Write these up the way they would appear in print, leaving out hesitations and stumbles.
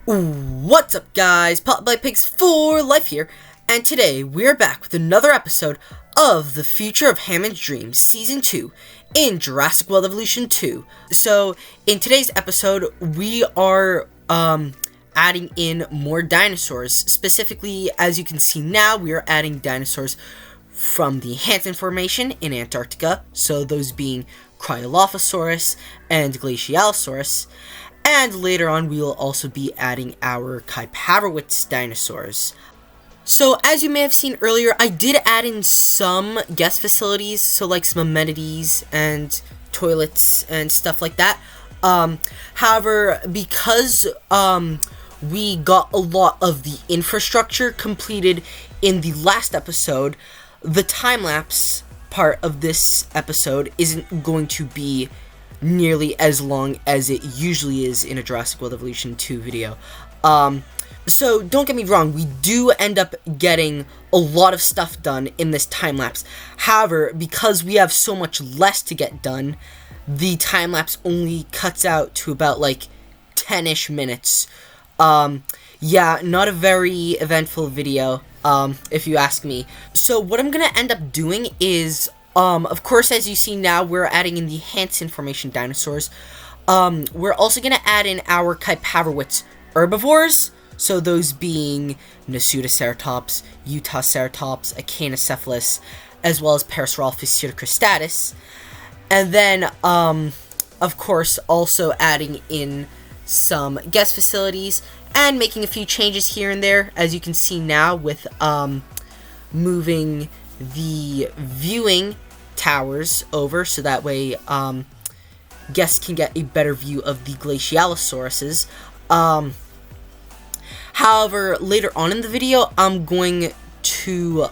What's up, guys? Bottai Pigs for Life here, and today we're back with another episode of The Future of Hammond's Dreams Season 2 in Jurassic World Evolution 2. So, in today's episode, we are adding in more dinosaurs. Specifically, as you can see now, we are adding dinosaurs from the Hanson Formation in Antarctica, so those being Cryolophosaurus and Glacialosaurus. And later on, we will also be adding our Kaiparowitz dinosaurs. So, as you may have seen earlier, I did add in some guest facilities, so like some amenities and toilets and stuff like that. However, because we got a lot of the infrastructure completed in the last episode, the time-lapse part of this episode isn't going to be nearly as long as it usually is in a Jurassic World Evolution 2 video. So don't get me wrong, we do end up getting a lot of stuff done in this time-lapse. However, because we have so much less to get done, the time-lapse only cuts out to about like 10-ish minutes. Yeah, not a very eventful video, if you ask me. So what I'm gonna end up doing is, of course, as you see now, we're adding in the Hanson Formation dinosaurs. We're also going to add in our Kaiparowitz herbivores, so those being Nasutoceratops, Utaceratops, Echinocephalus, as well as Parasaurolophus cristatus. And then, of course, also adding in some guest facilities and making a few changes here and there, as you can see now with moving the viewing towers over, so that way guests can get a better view of the Glacialosauruses. However, later on in the video, I'm going to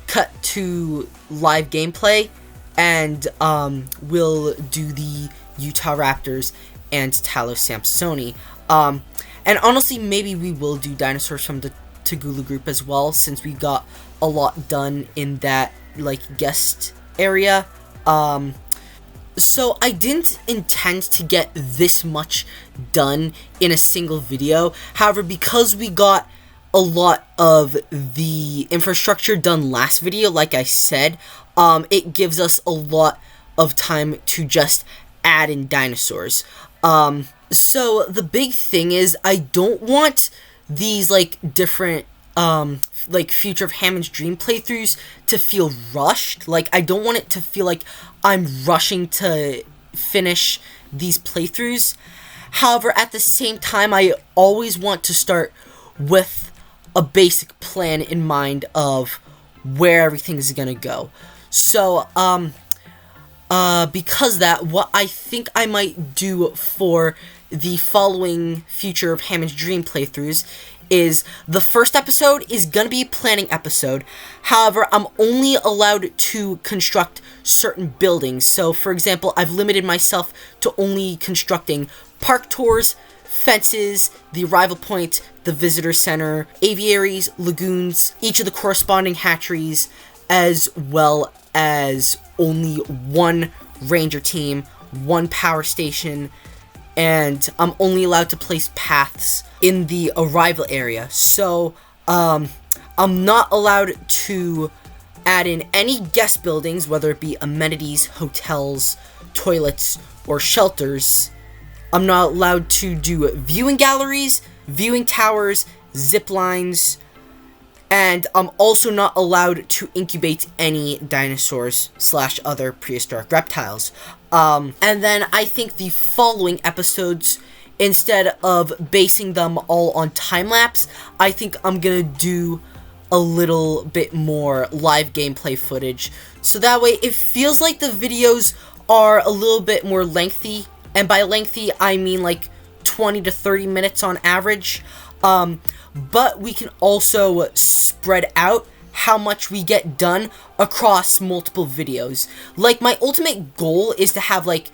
cut to live gameplay, and we'll do the Utahraptors and Talosampsoni. And honestly, maybe we will do dinosaurs from the Tagula group as well, since we got a lot done in that like guest area. So I didn't intend to get this much done in a single video. However, because we got a lot of the infrastructure done last video, like I said, it gives us a lot of time to just add in dinosaurs. So the big thing is, I don't want these like different like Future of Hammond's Dream playthroughs to feel rushed. Like, I don't want it to feel like I'm rushing to finish these playthroughs. However, at the same time, I always want to start with a basic plan in mind of where everything is gonna go. So, because that, what I think I might do for the following Future of Hammond's Dream playthroughs is, the first episode is gonna be a planning episode. However, I'm only allowed to construct certain buildings. So, for example, I've limited myself to only constructing park tours, fences, the arrival point, the visitor center, aviaries, lagoons, each of the corresponding hatcheries, as well as only one ranger team, one power station, and I'm only allowed to place paths in the arrival area. So, I'm not allowed to add in any guest buildings, whether it be amenities, hotels, toilets, or shelters. I'm not allowed to do viewing galleries, viewing towers, zip lines, and I'm also not allowed to incubate any dinosaurs / other prehistoric reptiles. And then I think the following episodes, instead of basing them all on time-lapse, I think I'm gonna do a little bit more live gameplay footage. So that way it feels like the videos are a little bit more lengthy. And by lengthy, I mean like 20 to 30 minutes on average. But we can also spread out how much we get done across multiple videos. Like, my ultimate goal is to have like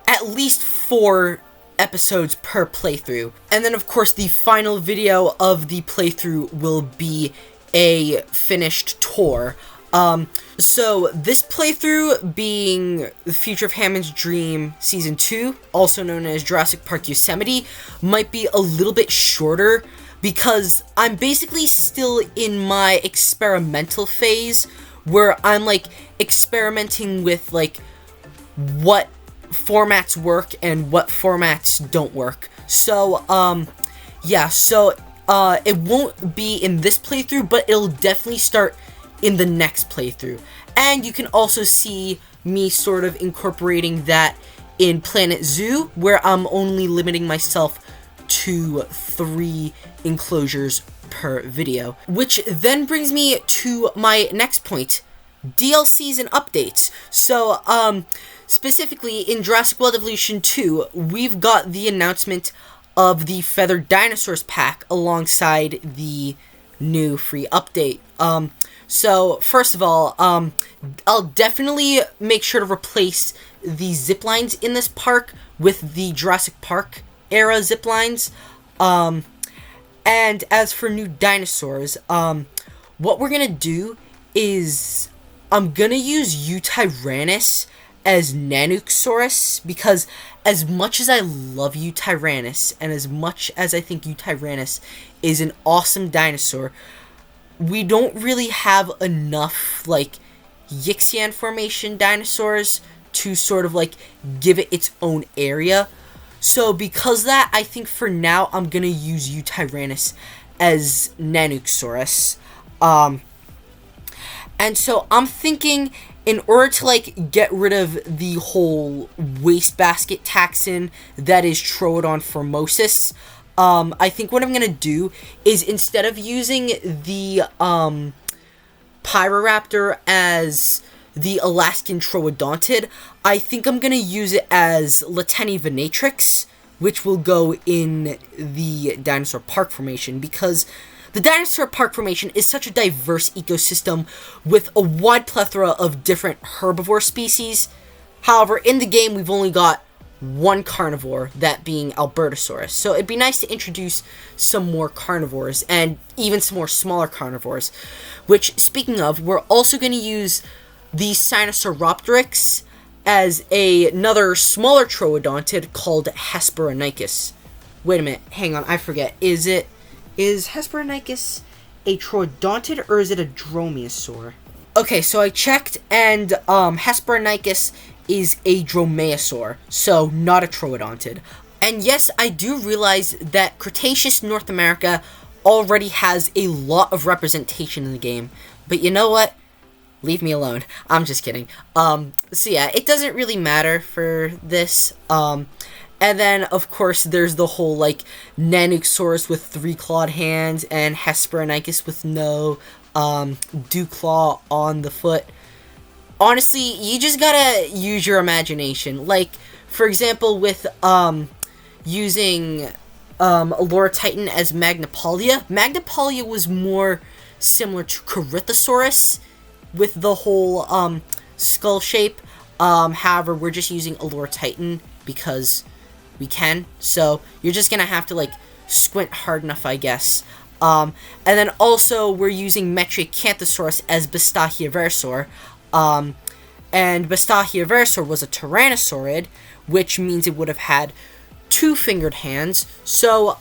at least 4 episodes per playthrough. And then, of course, the final video of the playthrough will be a finished tour So this playthrough being The Future of Hammond's Dream Season 2, also known as Jurassic Park Yosemite, might be a little bit shorter because I'm basically still in my experimental phase where I'm like experimenting with like what formats work and what formats don't work. So yeah, so it won't be in this playthrough, but it'll definitely start in the next playthrough. And you can also see me sort of incorporating that in Planet Zoo, where I'm only limiting myself to 3 enclosures per video. Which then brings me to my next point, DLCs and updates. So, specifically in Jurassic World Evolution 2, we've got the announcement of the Feathered Dinosaurs pack alongside the new free update. So, first of all, I'll definitely make sure to replace the zip lines in this park with the Jurassic Park era zip lines. And as for new dinosaurs, what we're gonna do is I'm gonna use Utayrannus as Nanuqsaurus, because as much as I love Utayrannus and as much as I think Utayrannus is an awesome dinosaur, we don't really have enough, like, Hanson Formation dinosaurs to sort of, like, give it its own area. So, because of that, I think for now, I'm gonna use Utayrannus as Nanuqsaurus. And so, I'm thinking, in order to, like, get rid of the whole wastebasket taxon that is Troodon formosus, I think what I'm gonna do is, instead of using the Pyroraptor as the Alaskan Troodontid, I think I'm gonna use it as Lateni venatrix, which will go in the Dinosaur Park Formation, because the Dinosaur Park Formation is such a diverse ecosystem with a wide plethora of different herbivore species. However, in the game, we've only got one carnivore, that being Albertosaurus. So it'd be nice to introduce some more carnivores, and even some more smaller carnivores. Which, speaking of, we're also going to use the Sinosauropteryx as another smaller troodontid called Hesperonychus. Wait a minute, hang on, I forget. Is Hesperonychus a troodontid, or is it a dromaeosaur? Okay, so I checked, and Hesperonychus is a dromaeosaur, so not a troodontid. And yes, I do realize that Cretaceous North America already has a lot of representation in the game, but you know what? Leave me alone. I'm just kidding. So yeah, it doesn't really matter for this. And then, of course, there's the whole, like, Nanuqsaurus with 3 clawed hands, and Hesperonychus with no dew claw on the foot. Honestly, you just gotta use your imagination. Like, for example, with using Allura Titan as Magnapolia. Magnapolia was more similar to Corythosaurus with the whole skull shape. However, we're just using Allura Titan because we can. So you're just gonna have to, like, squint hard enough, I guess. And then also we're using Metriacanthosaurus as Bastachioversor. And Bastachioversor was a Tyrannosaurid, which means it would have had 2 fingered hands. So,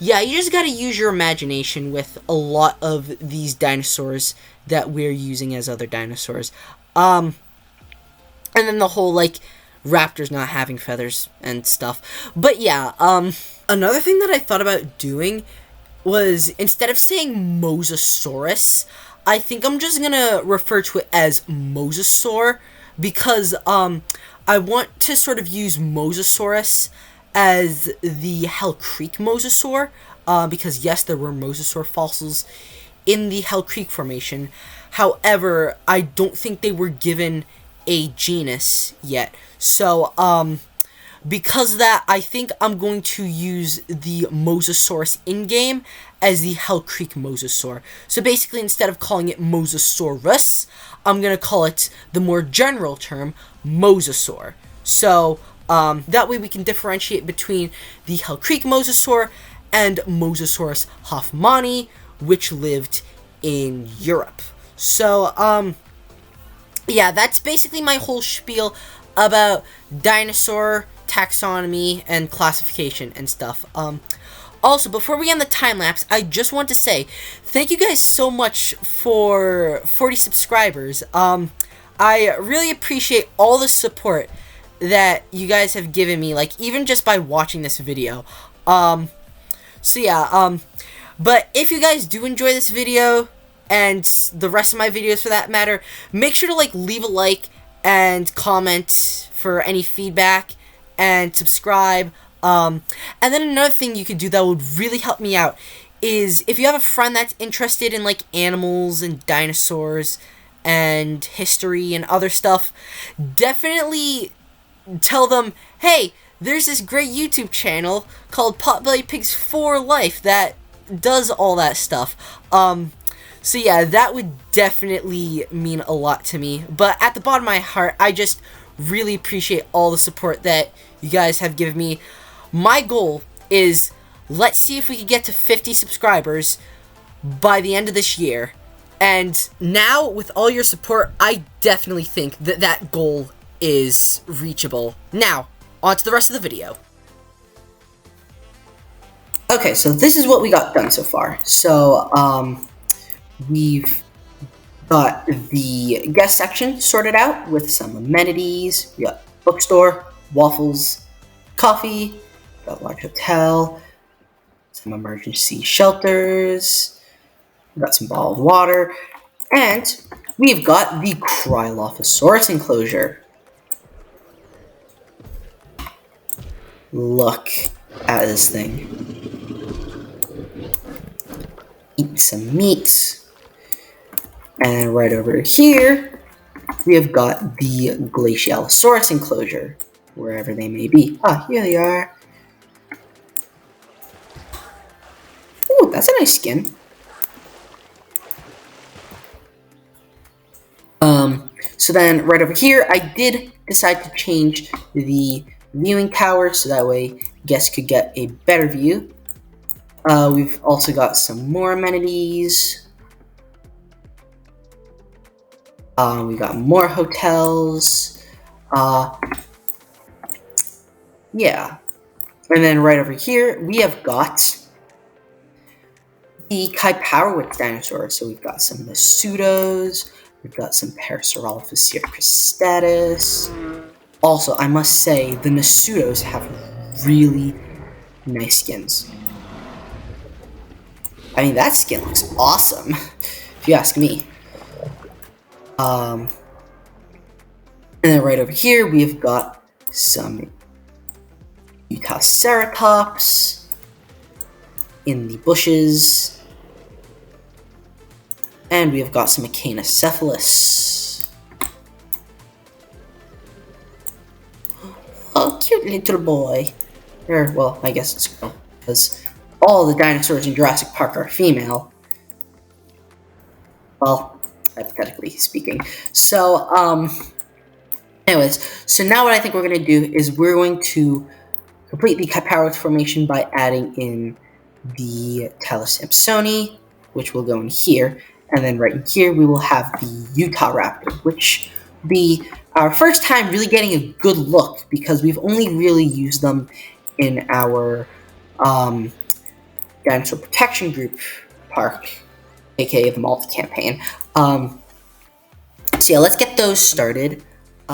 yeah, you just gotta use your imagination with a lot of these dinosaurs that we're using as other dinosaurs. And then the whole, like, raptors not having feathers and stuff. But yeah, another thing that I thought about doing was, instead of saying Mosasaurus, I think I'm just gonna refer to it as Mosasaur, because I want to sort of use Mosasaurus as the Hell Creek Mosasaur, because yes, there were Mosasaur fossils in the Hell Creek Formation. However, I don't think they were given a genus yet. So, because of that, I think I'm going to use the Mosasaurus in-game as the Hell Creek Mosasaur. So basically, instead of calling it Mosasaurus, I'm going to call it the more general term, Mosasaur. So, that way we can differentiate between the Hell Creek Mosasaur and Mosasaurus hoffmanni, which lived in Europe. So, yeah, that's basically my whole spiel about dinosaur taxonomy and classification and stuff. Also, before we end the time lapse, I just want to say thank you guys so much for 40 subscribers. I really appreciate all the support that you guys have given me, like even just by watching this video. So yeah, but if you guys do enjoy this video and the rest of my videos for that matter, make sure to like leave a like and comment for any feedback and subscribe. And then another thing you could do that would really help me out is if you have a friend that's interested in like animals and dinosaurs and history and other stuff, definitely tell them, hey, there's this great YouTube channel called Potbelly Pigs for Life that does all that stuff. So yeah, that would definitely mean a lot to me. But at the bottom of my heart, I just really appreciate all the support that you guys have given me. My goal is, let's see if we can get to 50 subscribers by the end of this year. And now, with all your support, I definitely think that that goal is reachable. Now, on to the rest of the video. Okay, so this is what we got done so far. So, we've got the guest section sorted out with some amenities. We got bookstore, waffles, coffee, got a large hotel, some emergency shelters, we got some bottled water, and we've got the Cryolophosaurus enclosure. Look at this thing. Eat some meat. And right over here, we have got the Glacialosaurus enclosure, wherever they may be. Ah, here they are. Ooh, that's a nice skin. So then right over here, I did decide to change the viewing tower so that way guests could get a better view. We've also got some more amenities. We got more hotels. Yeah. And then right over here, we have got the Kaiparowitz dinosaurs. So we've got some Masutos. We've got some Parasaurolophus cristatus. Also, I must say, the Masutos have really nice skins. I mean, that skin looks awesome, if you ask me. And then right over here, we've got some Utaceratops in the bushes. And we have got some Echinocephalus. Oh, cute little boy. Or, well, I guess it's girl, because all the dinosaurs in Jurassic Park are female. Well, hypothetically speaking. So, anyways, so now what I think we're going to do is we're going to complete the Kaiparowitz Formation by adding in the Talasampsoni, which will go in here. And then right in here, we will have the Utah Raptor, which will be our first time really getting a good look because we've only really used them in our Dinosaur Protection Group park, aka the Malta campaign. So yeah, let's get those started.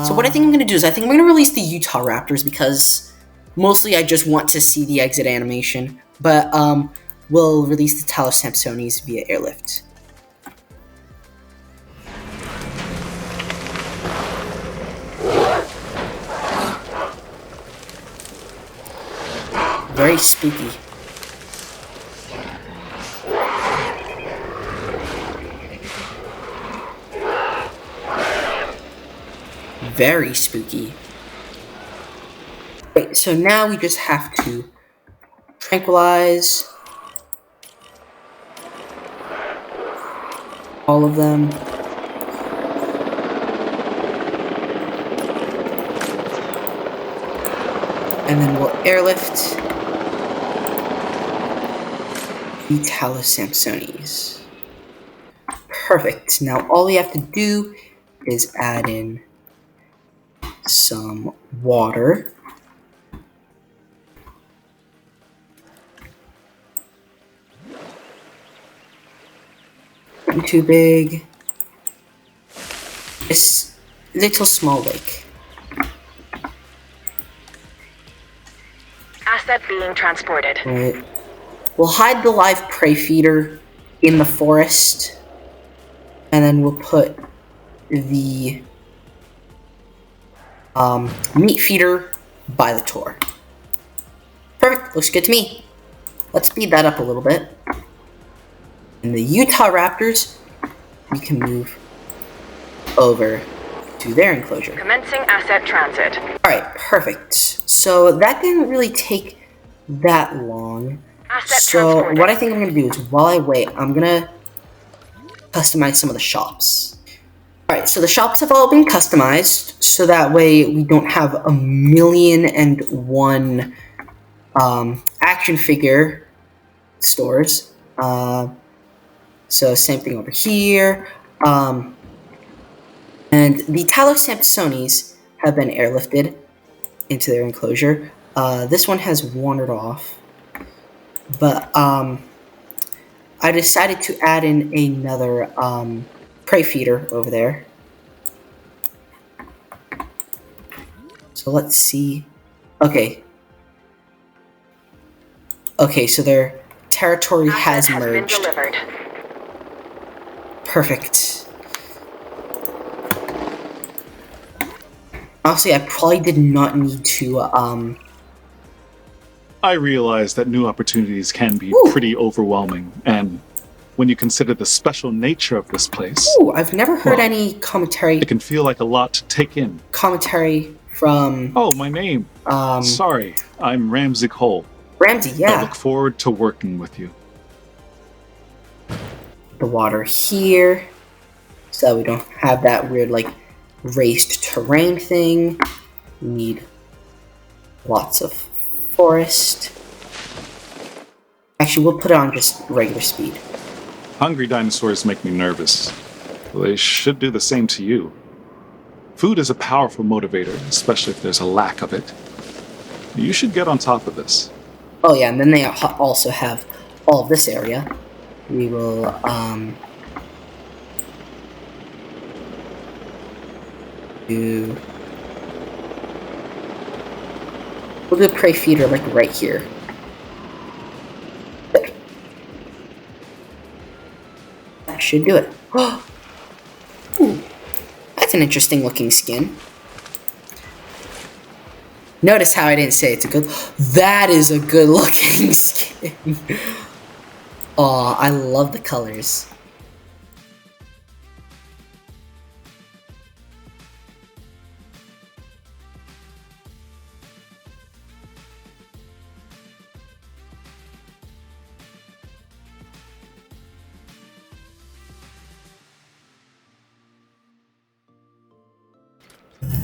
So what I think I'm going to do is I think I'm going to release the Utah Raptors because mostly I just want to see the exit animation, but we'll release the Talasampsonis via airlift. Very spooky. Very spooky. Wait, so now we just have to tranquilize all of them. And then we'll airlift the Talasampsonis. perfect. Now all we have to do is add in some water. Not too big. This little small lake. Asset being transported. Right. We'll hide the live prey feeder in the forest, and then we'll put the meat feeder by the tour. Perfect, looks good to me. Let's speed that up a little bit. And the Utah Raptors, we can move over to their enclosure. Commencing asset transit. Alright, perfect. So that didn't really take that long. Asset So transported. what I think I'm going to do is, while I wait, I'm going to customize some of the shops. Alright, so the shops have all been customized, so that way we don't have 1,000,001 action figure stores. So same thing over here. And the Talosampsones have been airlifted into their enclosure. This one has wandered off. But I decided to add in another prey feeder over there. So let's see. Okay. Okay, so their territory has merged. Been delivered. Perfect. Honestly, I probably did not need to I realize that new opportunities can be pretty overwhelming, and when you consider the special nature of this place... Ooh, I've never heard any commentary... It can feel like a lot to take in. Commentary from... Oh, my name. Sorry, I'm Ramsey Cole. Ramsey, yeah. I look forward to working with you. The water here, so we don't have that weird, like, raised terrain thing. We need lots of forest. Actually, we'll put it on just regular speed. Hungry dinosaurs make me nervous. Well, they should do the same to you. Food is a powerful motivator, especially if there's a lack of it. You should get on top of this. Oh yeah, and then they also have all of this area. We will, we'll do a prey feeder, like, right here. There. That should do it. Ooh, that's an interesting looking skin. Notice how I didn't say it's a good... That is a good looking skin. Aw, I love the colors.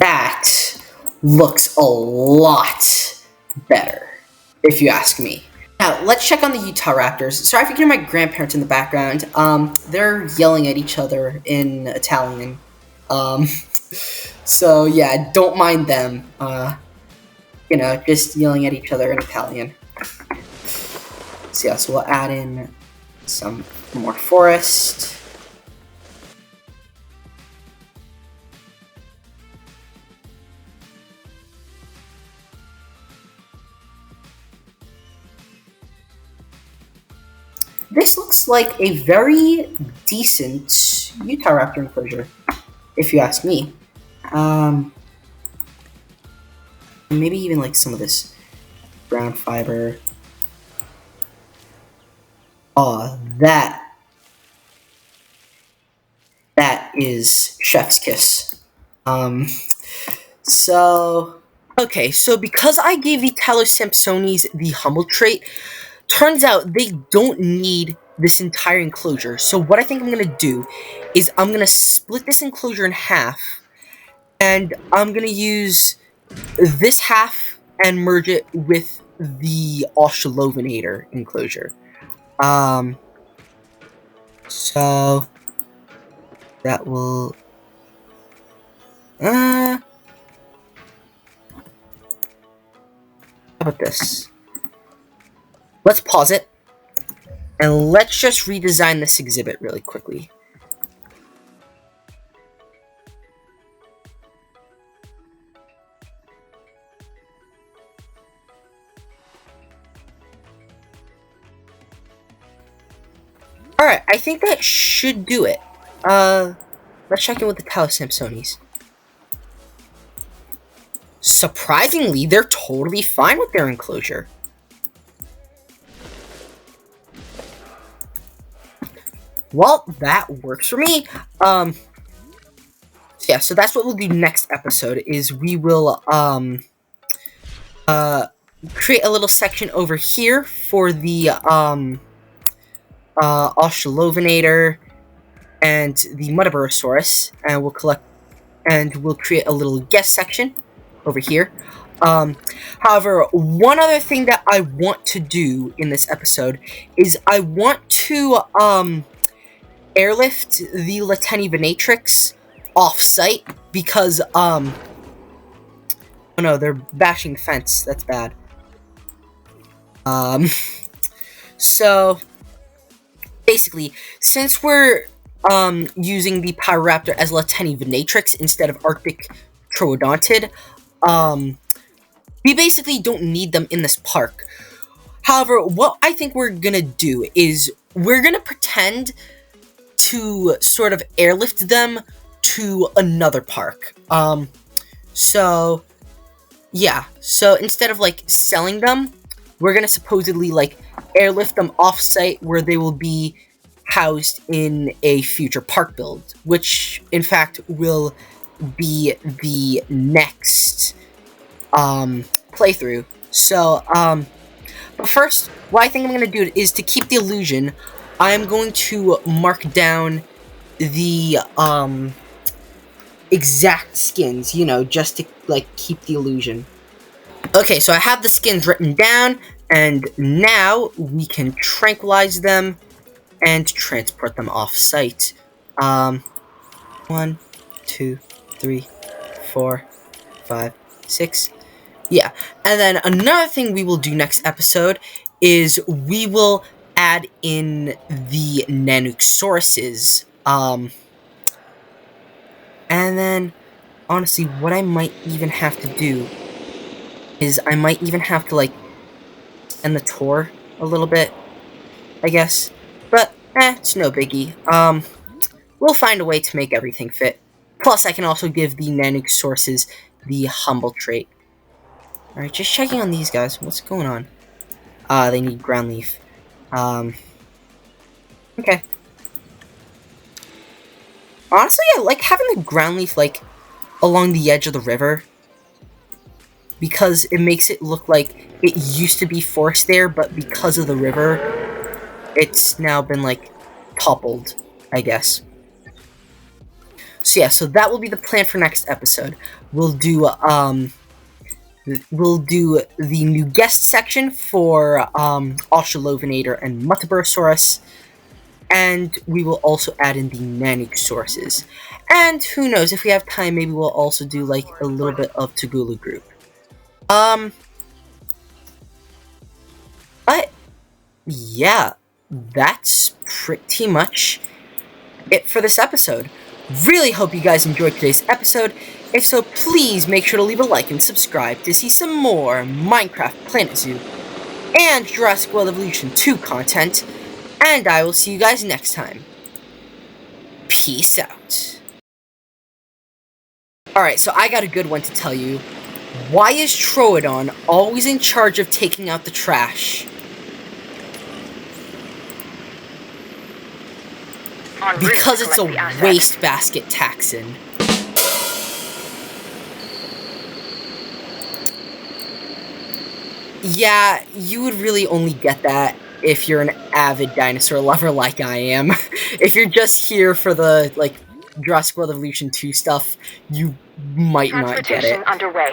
That looks a lot better, if you ask me. Now, let's check on the Utah Raptors. Sorry if you hear my grandparents in the background. They're yelling at each other in Italian. So yeah, don't mind them. You know, just yelling at each other in Italian. So yeah, so we'll add in some more forest. This looks like a very decent Utah Raptor enclosure, if you ask me. Maybe even like some of this brown fiber. Oh, that is chef's kiss. Okay, so because I gave the Talosampsones the humble trait, turns out they don't need this entire enclosure. So what I think I'm going to do is I'm going to split this enclosure in half, and I'm going to use this half and merge it with the Australovenator enclosure. So That will... How about this? Let's pause it. And let's just redesign this exhibit really quickly. Alright, I think that should do it. Let's check in with the Talassempsones. Surprisingly, they're totally fine with their enclosure. Well, that works for me. Yeah, so that's what we'll do next episode, is we will, create a little section over here for the, Australovenator and the Muttaburrasaurus, and we'll create a little guest section over here. However, one other thing that I want to do in this episode is I want to, airlift the Lateni Venatrix off-site, because, oh no, they're bashing the fence. That's bad. So, basically, since we're, using the Pyroraptor as Lateni Venatrix instead of Arctic Troodontid, we basically don't need them in this park. However, what I think we're gonna do is we're gonna pretend to sort of airlift them to another park. So, yeah. So, instead of, like, selling them, we're gonna supposedly, like, airlift them off-site where they will be housed in a future park build, which, in fact, will be the next, playthrough. So, but first, what I think I'm gonna do is to keep the illusion, I'm going to mark down the, exact skins, you know, just to, like, keep the illusion. Okay, so I have the skins written down, and now we can tranquilize them and transport them off-site. 1, 2, 3, 4, 5, 6. Yeah, and then another thing we will do next episode is we will add in the Nanuxsauruses. And then, honestly, what I might even have to do is I might even have to, like, end the tour a little bit, I guess. But, it's no biggie. We'll find a way to make everything fit. Plus, I can also give the Nanuxsauruses the humble trait. Alright, just checking on these guys. What's going on? They need ground leaf. Okay. Honestly, I like having the ground leaf, like, along the edge of the river, because it makes it look like it used to be forest there, but because of the river, it's now been, like, toppled, I guess. So yeah, so that will be the plan for next episode. We'll do the new guest section for, Australovenator and Muttaburrasaurus, and we will also add in the Nanuxsauruses. And who knows, if we have time, maybe we'll also do, like, a little bit of Tagulu group. But, yeah, that's pretty much it for this episode. Really hope you guys enjoyed today's episode. If so, please make sure to leave a like and subscribe to see some more Minecraft Planet Zoo and Jurassic World Evolution 2 content, and I will see you guys next time. Peace out. Alright, so I got a good one to tell you. Why is Troodon always in charge of taking out the trash? Because it's a wastebasket taxon. Yeah, you would really only get that if you're an avid dinosaur lover like I am. If you're just here for the, like, Jurassic World Evolution 2 stuff, you might not get it. Underway.